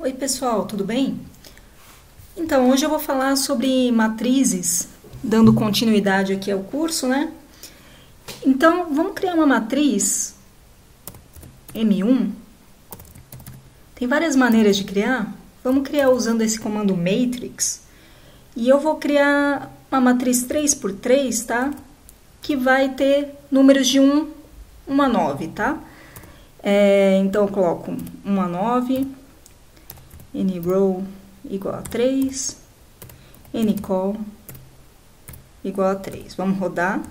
Oi, pessoal, tudo bem? Então, hoje eu vou falar sobre matrizes, dando continuidade aqui ao curso, né? Então, vamos criar uma matriz M1. Tem várias maneiras de criar. Vamos criar usando esse comando matrix. E eu vou criar uma matriz 3x3, tá? Que vai ter números de 1 a 9, tá? Então, eu coloco 1 a 9, nrow igual a 3, ncol igual a 3. Vamos rodar.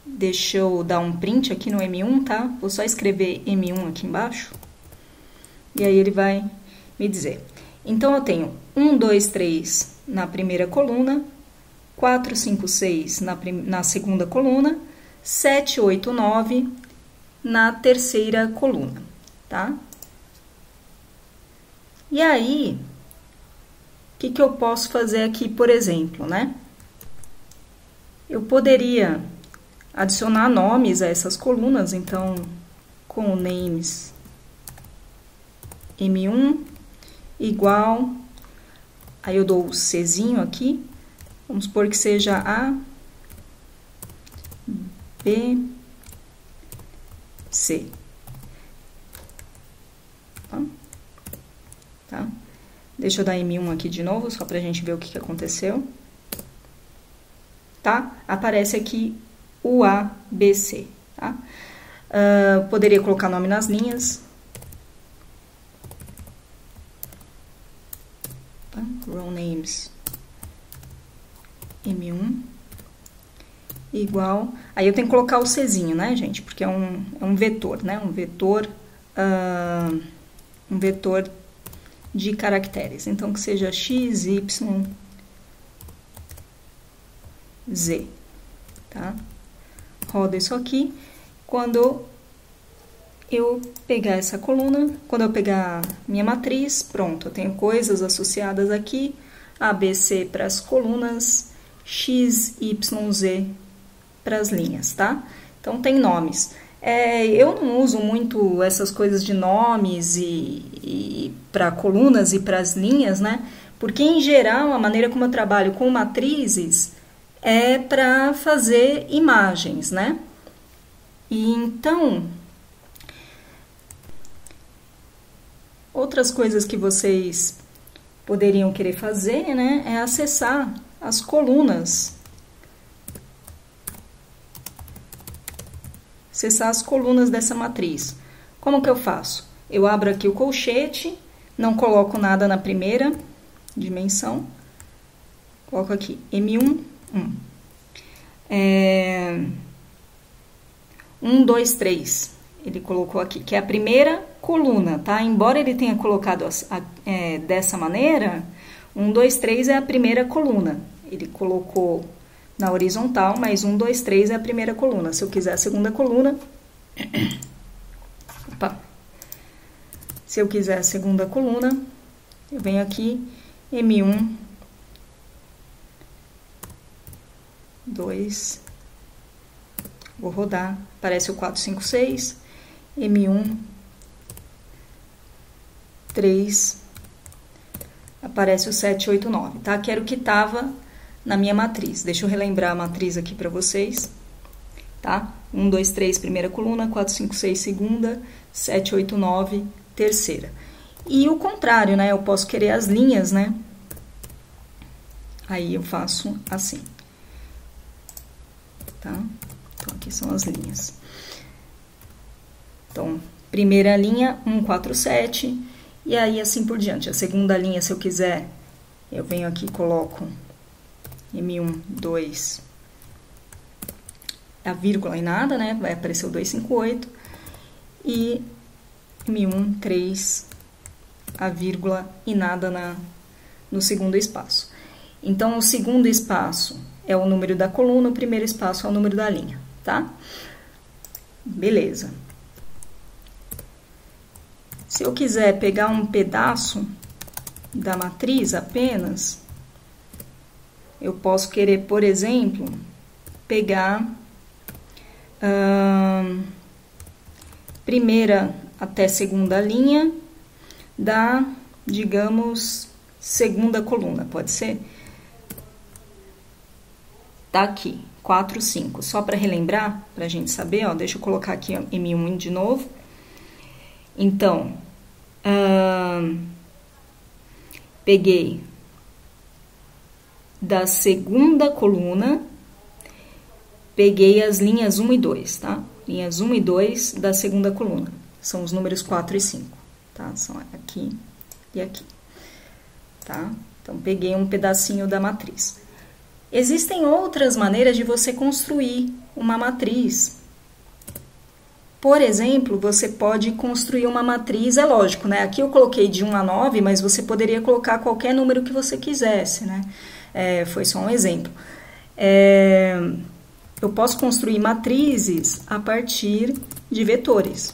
Deixa eu dar um print aqui no M1, tá? Vou só escrever M1 aqui embaixo. E aí ele vai me dizer. Então, eu tenho 1, 2, 3 na primeira coluna, 4, 5, 6 na segunda coluna, 7, 8, 9 na terceira coluna, tá? E aí, o que eu posso fazer aqui, por exemplo, né? Eu poderia adicionar nomes a essas colunas, então, com o names M1 igual, aí eu dou o Czinho aqui, vamos supor que seja A, B, C. Tá? Deixa eu dar M1 aqui de novo, só pra gente ver o que aconteceu. Tá? Aparece aqui o A, B, C. Tá? Poderia colocar nome nas linhas. Tá? Row names M1 igual. Aí eu tenho que colocar o Czinho, né, gente? Porque é um vetor, né? Um vetor de caracteres. Então, que seja x, y, z, tá? Roda isso aqui. Quando eu pegar essa coluna, quando eu pegar minha matriz, pronto, eu tenho coisas associadas aqui, A, B, C para as colunas, x, y, z para as linhas, tá? Então, tem nomes. Eu não uso muito essas coisas de nomes e para colunas e para as linhas, né? Porque, em geral, a maneira como eu trabalho com matrizes é para fazer imagens, né? E então, outras coisas que vocês poderiam querer fazer, né? É acessar as colunas. Acessar as colunas dessa matriz. Como que eu faço? Eu abro aqui o colchete, não coloco nada na primeira dimensão, coloco aqui M1, 1, 2, 3, ele colocou aqui, que é a primeira coluna, tá? Embora ele tenha colocado dessa maneira, 1, 2, 3 é a primeira coluna, ele colocou na horizontal, mas 1, 2, 3 é a primeira coluna. Se eu quiser a segunda coluna... Opa! Se eu quiser a segunda coluna, eu venho aqui, M1, 2, vou rodar, aparece o 4, 5, 6, M1, 3, aparece o 7, 8, 9, tá? Que era o que estava na minha matriz. Deixa eu relembrar a matriz aqui para vocês, tá? 1, 2, 3, primeira coluna, 4, 5, 6, segunda, 7, 8, 9, terceira. E o contrário, né? Eu posso querer as linhas, né? Aí eu faço assim, tá? Então, aqui são as linhas. Então, primeira linha, 1, 4, 7, e aí assim por diante. A segunda linha, se eu quiser, eu venho aqui e coloco M1, 2, a vírgula e nada, né? Vai aparecer o 258. E M1, 3, a vírgula e nada no segundo espaço. Então, o segundo espaço é o número da coluna, o primeiro espaço é o número da linha, tá? Beleza. Se eu quiser pegar um pedaço da matriz apenas, eu posso querer, por exemplo, pegar até segunda linha da, digamos, segunda coluna, pode ser? Tá aqui, 4, 5. Só para relembrar, para a gente saber, ó, deixa eu colocar aqui M1 de novo. Então, peguei da segunda coluna, peguei as linhas 1 e 2, tá? Linhas 1 e 2 da segunda coluna. São os números 4 e 5, tá? São aqui e aqui, tá? Então, peguei um pedacinho da matriz. Existem outras maneiras de você construir uma matriz. Por exemplo, você pode construir uma matriz, é lógico, né? Aqui eu coloquei de 1 a 9, mas você poderia colocar qualquer número que você quisesse, né? Foi só um exemplo. Eu posso construir matrizes a partir de vetores.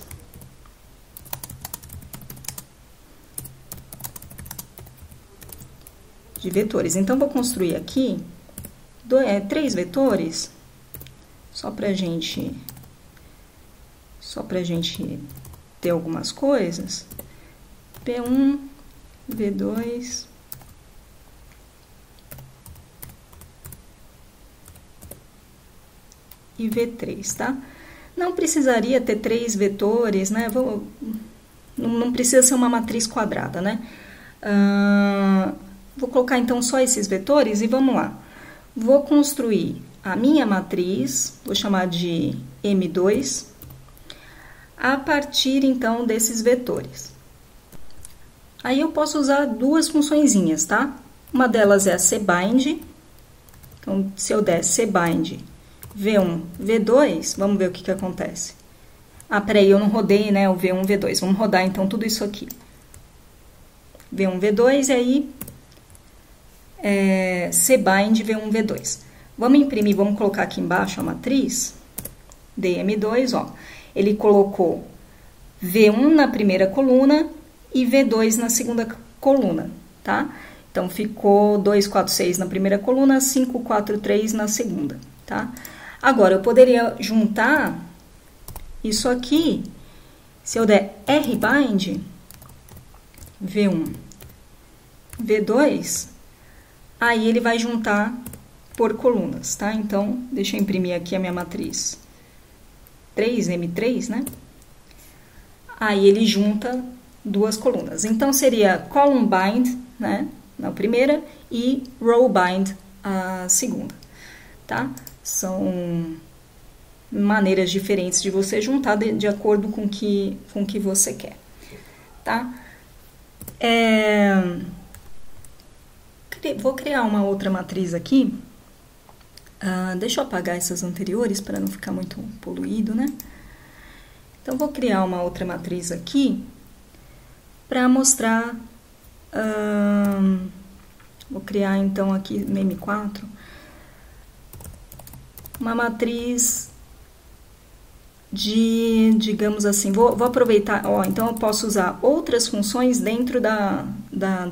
Então, vou construir aqui 3 vetores, só pra gente ter algumas coisas. P1, V2... e V3, tá? Não precisaria ter 3 vetores, né? Não precisa ser uma matriz quadrada, né? Vou colocar, então, só esses vetores e vamos lá. Vou construir a minha matriz, vou chamar de M2, a partir, então, desses vetores. Aí, eu posso usar 2 funçõezinhas, tá? Uma delas é a cbind. Então, se eu der cbind V1, V2, vamos ver o que acontece. Peraí, eu não rodei, né, o V1, V2. Vamos rodar, então, tudo isso aqui. V1, V2, e aí, cbind V1, V2. Vamos imprimir, vamos colocar aqui embaixo a matriz, DM2, ó. Ele colocou V1 na primeira coluna e V2 na segunda coluna, tá? Então, ficou 2, 4, 6 na primeira coluna, 5, 4, 3 na segunda, tá? Agora, eu poderia juntar isso aqui, se eu der rbind, V1, V2, aí ele vai juntar por colunas, tá? Então, deixa eu imprimir aqui a minha matriz 3M3, né? Aí ele junta 2 colunas. Então, seria column bind, né? Na primeira, e row bind, a segunda, tá? São maneiras diferentes de você juntar de acordo com o que você quer, tá? Vou criar uma outra matriz aqui. Deixa eu apagar essas anteriores para não ficar muito poluído, né? Então, vou criar uma outra matriz aqui para mostrar. Vou criar, então, aqui no M4 uma matriz de, digamos assim, vou aproveitar, ó, então eu posso usar outras funções dentro da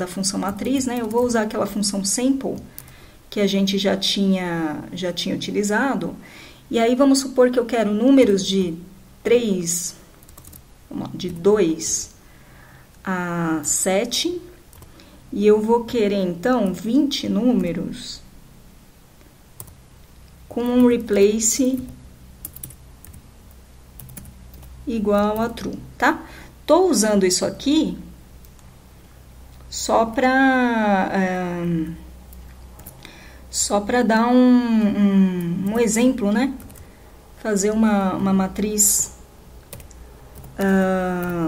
função matriz, né? Eu vou usar aquela função sample, que a gente já tinha utilizado, e aí vamos supor que eu quero números de 2 a 7, e eu vou querer, então, 20 números com um replace igual a true, tá? Tô usando isso aqui só para dar um exemplo, né? Fazer uma matriz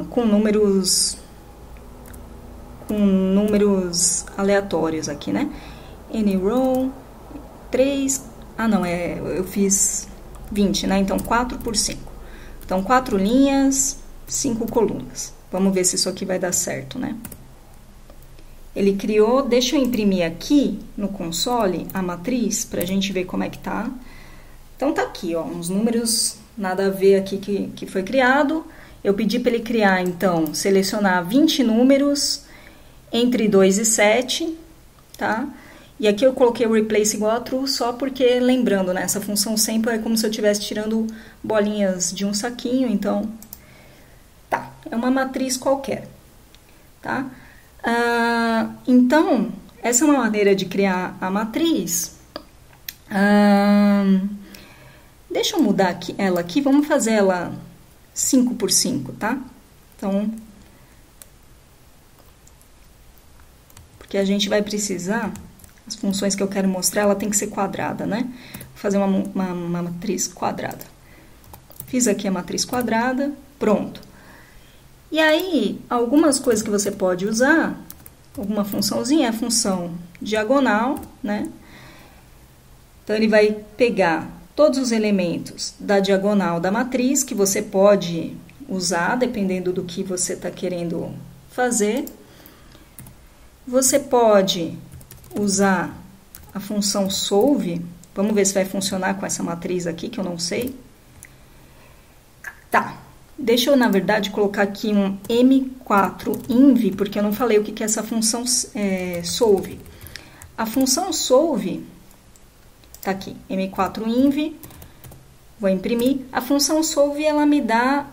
com números aleatórios aqui, né? Any row, 3... não, eu fiz 20, né? Então, 4 por 5. Então, 4 linhas, 5 colunas. Vamos ver se isso aqui vai dar certo, né? Ele criou, deixa eu imprimir aqui no console a matriz pra gente ver como é que tá. Então, tá aqui, ó, uns números nada a ver aqui que foi criado. Eu pedi para ele criar, então, selecionar 20 números entre 2 e 7, tá? E aqui eu coloquei o replace igual a true só porque, lembrando, né, essa função sample é como se eu estivesse tirando bolinhas de um saquinho, então... Tá, é uma matriz qualquer, tá? Então, essa é uma maneira de criar a matriz. Deixa eu mudar ela aqui, vamos fazer ela 5 por 5, tá? Então, porque a gente vai precisar, as funções que eu quero mostrar, ela tem que ser quadrada, né? Vou fazer uma matriz quadrada. Fiz aqui a matriz quadrada, pronto. E aí, algumas coisas que você pode usar, alguma funçãozinha, é a função diagonal, né? Então, ele vai pegar todos os elementos da diagonal da matriz, que você pode usar, dependendo do que você está querendo fazer. Você pode usar a função solve. Vamos ver se vai funcionar com essa matriz aqui, que eu não sei. Tá, deixa eu, na verdade, colocar aqui um M4inv, porque eu não falei o que é essa função solve. A função solve, tá aqui, M4inv, vou imprimir. A função solve, ela me dá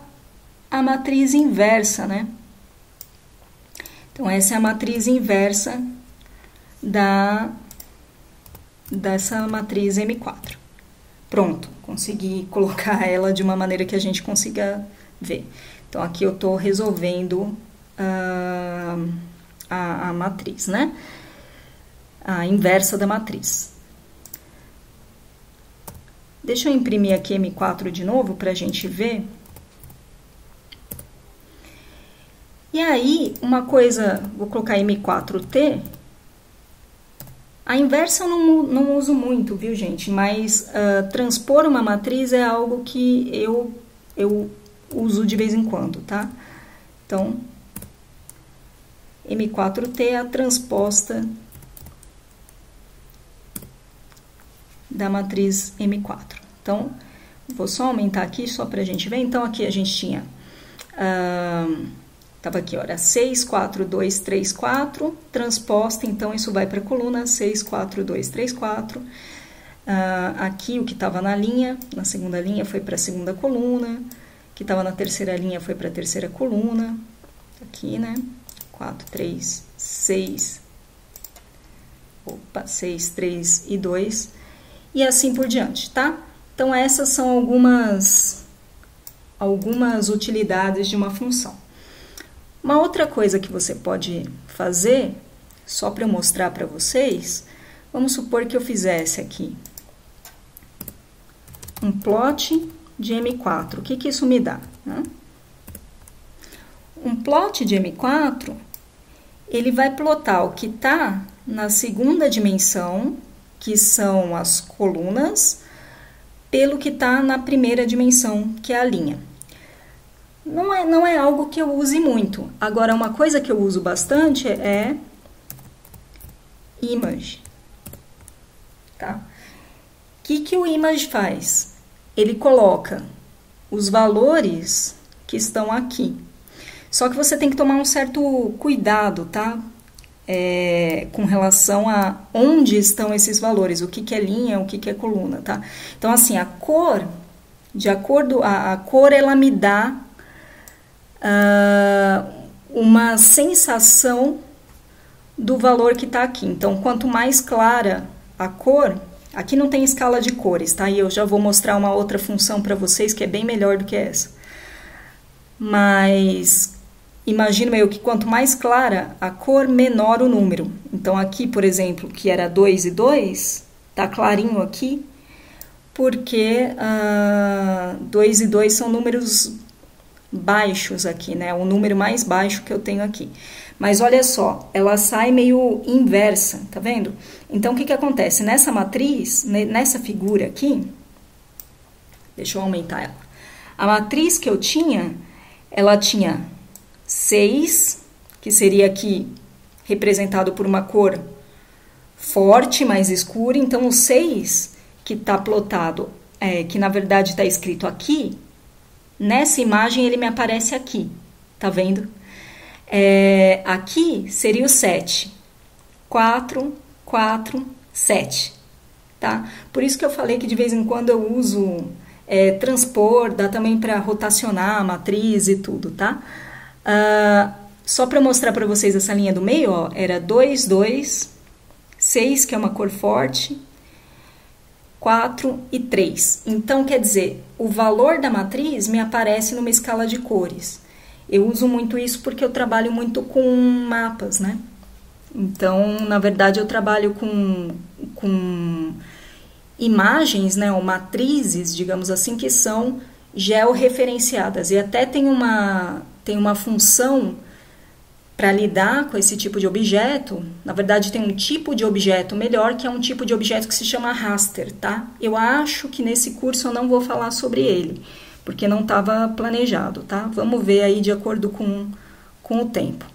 a matriz inversa, né? Então, essa é a matriz inversa dessa matriz M4. Pronto, consegui colocar ela de uma maneira que a gente consiga ver. Então, aqui eu estou resolvendo a matriz, né? A inversa da matriz. Deixa eu imprimir aqui M4 de novo para a gente ver. E aí, uma coisa, vou colocar M4T. A inversa eu não uso muito, viu, gente? Mas transpor uma matriz é algo que eu uso de vez em quando, tá? Então, M4T é a transposta da matriz M4. Então, vou só aumentar aqui, só para a gente ver. Então, aqui a gente tinha... Estava aqui, olha, 6, 4, 2, 3, 4, transposta, então isso vai para a coluna 6, 4, 2, 3, 4. Aqui o que estava na linha, na segunda linha, foi para a segunda coluna, o que estava na terceira linha foi para a terceira coluna, aqui, né? 4, 3, 6, 6, 3 e 2, e assim por diante, tá? Então, essas são algumas utilidades de uma função. Uma outra coisa que você pode fazer, só para eu mostrar para vocês, vamos supor que eu fizesse aqui um plot de M4. O que isso me dá? Né? Um plot de M4, ele vai plotar o que está na segunda dimensão, que são as colunas, pelo que está na primeira dimensão, que é a linha. Não é algo que eu use muito. Agora, uma coisa que eu uso bastante é image. Tá? O que o image faz? Ele coloca os valores que estão aqui. Só que você tem que tomar um certo cuidado, tá? Com relação a onde estão esses valores, o que é linha, o que é coluna, tá? Então, assim, a cor, de acordo, a cor, ela me dá uma sensação do valor que está aqui. Então, quanto mais clara a cor, aqui não tem escala de cores, tá? E eu já vou mostrar uma outra função para vocês que é bem melhor do que essa. Mas imagino eu que quanto mais clara a cor, menor o número. Então, aqui, por exemplo, que era 2 e 2, tá clarinho aqui, porque 2 e 2 são números baixos aqui, né? O número mais baixo que eu tenho aqui. Mas olha só, ela sai meio inversa, tá vendo? Então, o que acontece? Nessa matriz, nessa figura aqui, deixa eu aumentar ela. A matriz que eu tinha, ela tinha 6, que seria aqui representado por uma cor forte, mais escura. Então, o 6 que está plotado, que na verdade está escrito aqui, nessa imagem ele me aparece aqui, tá vendo? Aqui seria o 7. 4, 4, 7, tá? Por isso que eu falei que de vez em quando eu uso transpor, dá também para rotacionar a matriz e tudo, tá? Só para mostrar para vocês essa linha do meio, ó, era 2, 2, 6, que é uma cor forte, 4 e 3. Então, quer dizer, o valor da matriz me aparece numa escala de cores. Eu uso muito isso porque eu trabalho muito com mapas, né? Então, na verdade, eu trabalho com imagens, né, ou matrizes, digamos assim, que são georreferenciadas. E até tem uma função para lidar com esse tipo de objeto. Na verdade, tem um tipo de objeto melhor, que é um tipo de objeto que se chama raster, tá? Eu acho que nesse curso eu não vou falar sobre ele, porque não estava planejado, tá? Vamos ver aí de acordo com o tempo,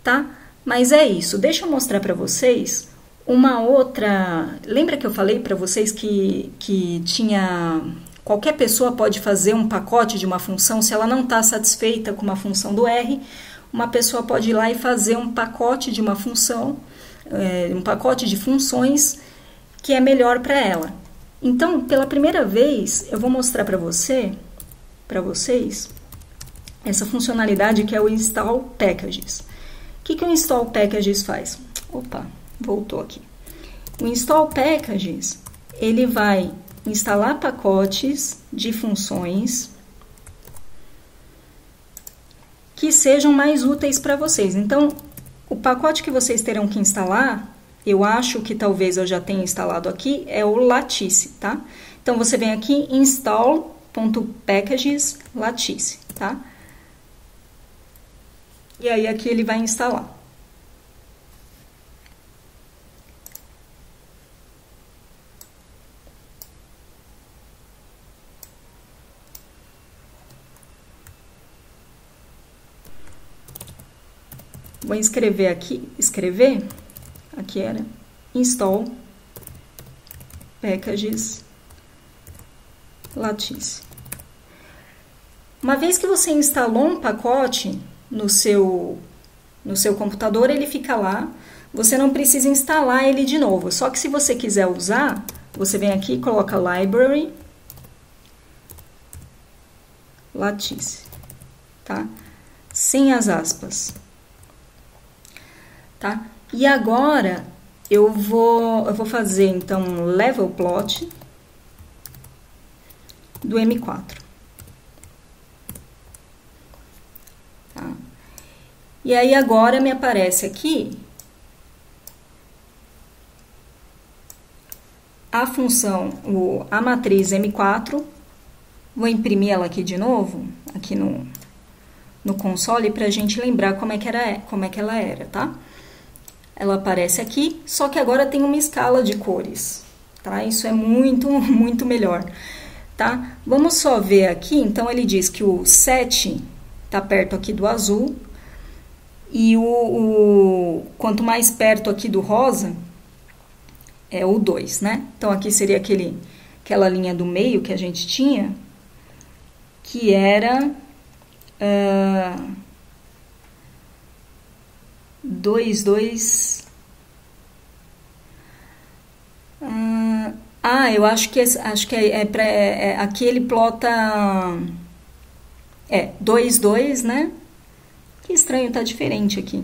tá? Mas é isso. Deixa eu mostrar para vocês uma outra... Lembra que eu falei para vocês que tinha... Qualquer pessoa pode fazer um pacote de uma função, se ela não está satisfeita com uma função do R, uma pessoa pode ir lá e fazer um pacote de uma função, um pacote de funções que é melhor para ela. Então, pela primeira vez, eu vou mostrar para vocês, essa funcionalidade que é o Install Packages. O que o Install Packages faz? Opa, voltou aqui. O Install Packages, ele vai instalar pacotes de funções que sejam mais úteis para vocês. Então, o pacote que vocês terão que instalar, eu acho que talvez eu já tenha instalado aqui, é o Lattice, tá? Então, você vem aqui, install.packages Lattice, tá? E aí, aqui ele vai instalar. Vou escrever aqui era install packages Lattice. Uma vez que você instalou um pacote no seu computador, ele fica lá, você não precisa instalar ele de novo. Só que se você quiser usar, você vem aqui e coloca library Lattice, tá? Sem as aspas. Tá? E agora eu vou fazer então level plot do M4. Tá? E aí agora me aparece aqui a função, a matriz M4. Vou imprimir ela aqui de novo, aqui no console, para a gente lembrar como é que ela era, tá? Ela aparece aqui, só que agora tem uma escala de cores, tá? Isso é muito, muito melhor, tá? Vamos só ver aqui, então ele diz que o 7 tá perto aqui do azul e quanto mais perto aqui do rosa é o 2, né? Então aqui seria aquela linha do meio que a gente tinha, que era 2, 2. Eu acho que aqui ele plota 2, 2, né? Que estranho, tá diferente aqui.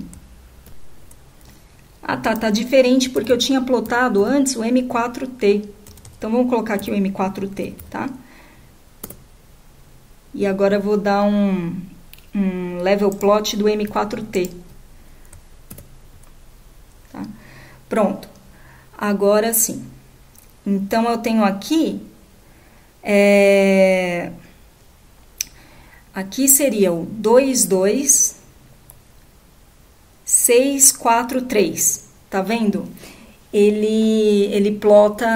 Tá diferente porque eu tinha plotado antes o M4T. Então vamos colocar aqui o M4T, tá? E agora eu vou dar um level plot do M4T. Tá? Pronto. Agora sim. Então, eu tenho aqui... Aqui seria o 2, 2, 6, 4, 3. Tá vendo? Ele plota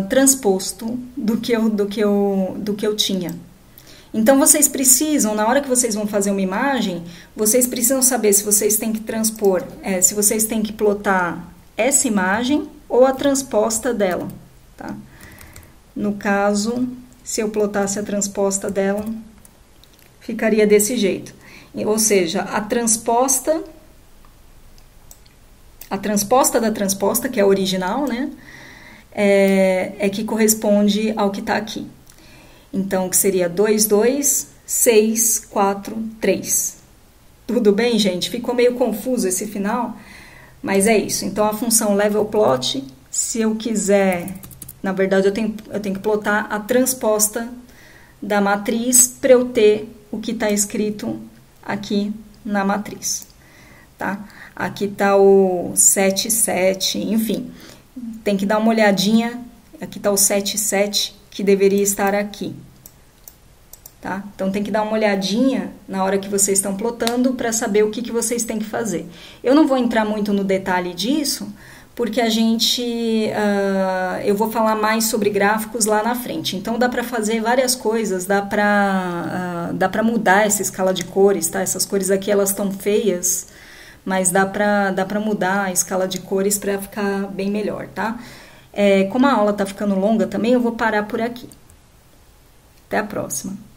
transposto do que eu tinha. Então, vocês precisam, na hora que vocês vão fazer uma imagem, vocês precisam saber se vocês têm que transpor, se vocês têm que plotar essa imagem ou a transposta dela, tá? No caso, se eu plotasse a transposta dela, ficaria desse jeito. Ou seja, a transposta da transposta, que é a original, né? É que corresponde ao que está aqui. Então, que seria 2, 2, 6, 4, 3. Tudo bem, gente? Ficou meio confuso esse final, mas é isso. Então, a função level plot, se eu quiser, na verdade, eu tenho que plotar a transposta da matriz para eu ter o que está escrito aqui na matriz, tá? Aqui está o 7, 7, enfim, tem que dar uma olhadinha, aqui está o 7, 7, que deveria estar aqui. Tá? Então, tem que dar uma olhadinha na hora que vocês estão plotando para saber o que vocês têm que fazer. Eu não vou entrar muito no detalhe disso, porque eu vou falar mais sobre gráficos lá na frente. Então, dá para fazer várias coisas, dá para mudar essa escala de cores, tá? Essas cores aqui, elas estão feias, mas dá para mudar a escala de cores para ficar bem melhor, tá? Como a aula está ficando longa também, eu vou parar por aqui. Até a próxima.